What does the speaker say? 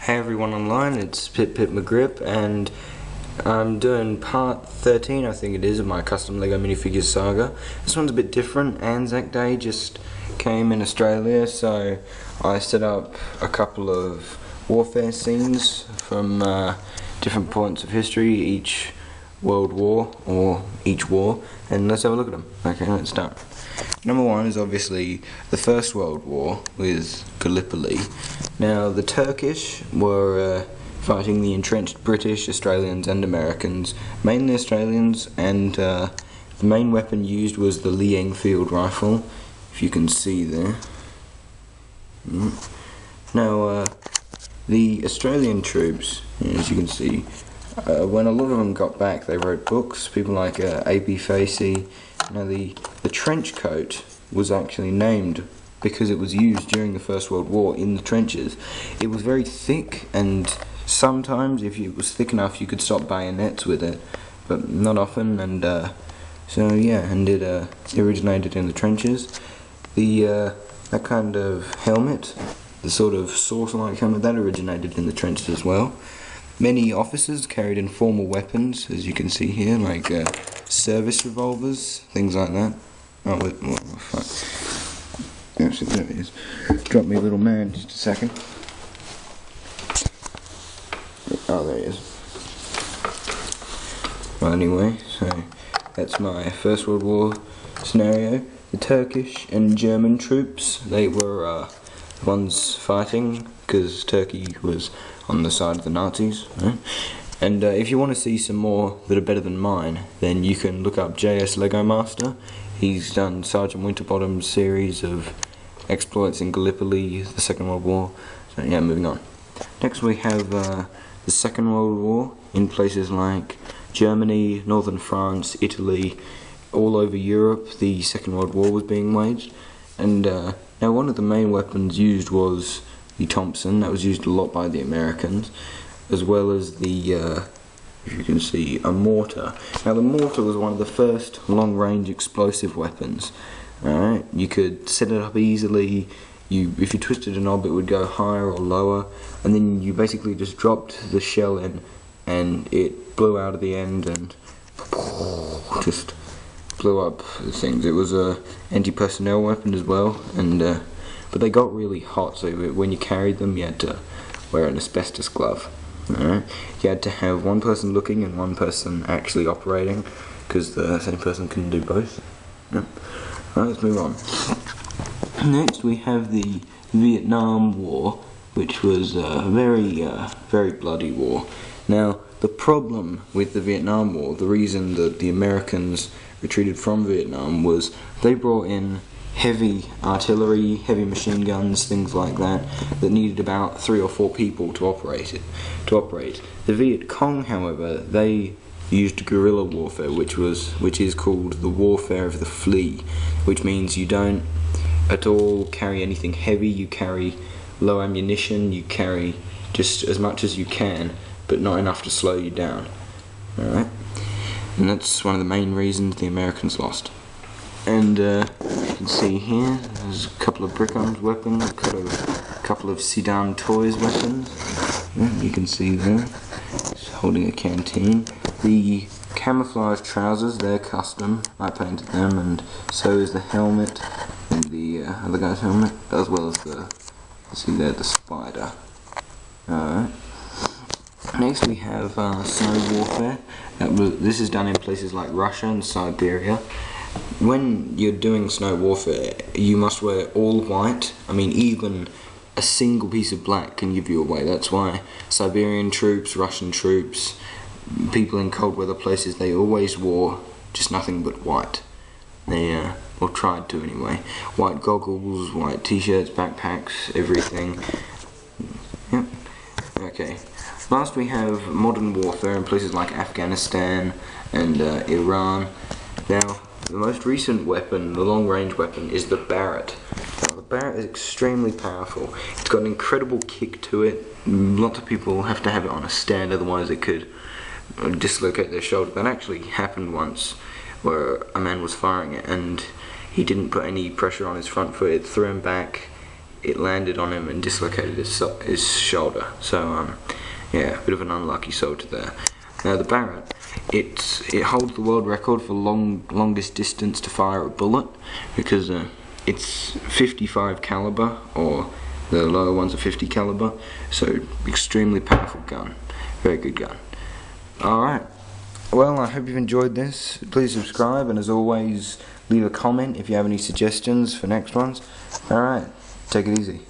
Hey everyone online, it's Pit McGrip, and I'm doing part 13, I think it is, of my custom LEGO minifigures saga. This one's a bit different. Anzac Day just came in Australia, so I set up a couple of warfare scenes from different points of history, each world war, or each war, and let's have a look at them. Okay, let's start. Number one is obviously the First World War with Gallipoli. Now, the Turkish were fighting the entrenched British, Australians and Americans, mainly Australians, and the main weapon used was the Lee Enfield rifle, if you can see there. Now, the Australian troops, as you can see, when a lot of them got back, they wrote books, people like A.B. Facey. Now, the trench coat was actually named because it was used during the First World War in the trenches. It was very thick, and sometimes if it was thick enough you could stop bayonets with it, but not often, and so yeah, and it originated in the trenches. That kind of helmet, the sort of saucer-like helmet, that originated in the trenches as well. Many officers carried informal weapons, as you can see here, like service revolvers, things like that. Oh, wait, fuck. Actually, there it is. Drop me, little man, just a second. Oh, there he is. Well, anyway, so that's my First World War scenario. The Turkish and German troops, they were the ones fighting, because Turkey was on the side of the Nazis, right? And if you want to see some more that are better than mine, then you can look up JS Lego Master. He's done Sergeant Winterbottom's series of exploits in Gallipoli, the Second World War. So yeah, moving on. Next we have the Second World War in places like Germany, Northern France, Italy, all over Europe. The Second World War was being waged, and now one of the main weapons used was the Thompson. That was used a lot by the Americans, as well as the, if you can see, a mortar. Now, the mortar was one of the first long-range explosive weapons. Alright, you could set it up easily. If you twisted a knob, it would go higher or lower, and then you basically just dropped the shell in, and it blew out of the end and just blew up things. It was a anti-personnel weapon as well, and but they got really hot, so when you carried them, you had to wear an asbestos glove. Alright, you had to have one person looking and one person actually operating, because the same person couldn't do both. Yep. Alright, let's move on. Next we have the Vietnam War, which was a very bloody war. Now, the problem with the Vietnam War, the reason that the Americans retreated from Vietnam, was they brought in heavy artillery, heavy machine guns, things like that, that needed about 3 or 4 people to operate. The Viet Cong, however, they used guerrilla warfare, which is called the warfare of the flea, which means you don't at all carry anything heavy. You carry low ammunition, you carry just as much as you can, but not enough to slow you down. Alright? And that's one of the main reasons the Americans lost. And you can see here, there's a couple of brick-armed weapons, a couple of Sedan Toys weapons. Yeah, you can see there, he's holding a canteen. The camouflage trousers, they're custom, I painted them, and so is the helmet, and the other guy's helmet, as well as see there, the spider. Alright. Next we have snow warfare. This is done in places like Russia and Siberia. When you're doing snow warfare, you must wear all white. I mean, even a single piece of black can give you away. That's why Siberian troops, Russian troops, people in cold weather places, they always wore just nothing but white. They, or tried to anyway. White goggles, white t-shirts, backpacks, everything. Yep. Okay. Last we have modern warfare in places like Afghanistan and Iran. Now, the most recent weapon, the long-range weapon, is the Barrett. Now, the Barrett is extremely powerful. It's got an incredible kick to it. Lots of people have to have it on a stand, otherwise it could dislocate their shoulder. That actually happened once, where a man was firing it and he didn't put any pressure on his front foot. It threw him back. it landed on him and dislocated his shoulder. So yeah, a bit of an unlucky soldier there. Now the Barrett, it holds the world record for longest distance to fire a bullet, because it's 55 caliber, or the lower ones are 50 caliber. So extremely powerful gun, very good gun. Alright, well, I hope you've enjoyed this. Please subscribe, and as always, leave a comment if you have any suggestions for next ones. Alright, take it easy.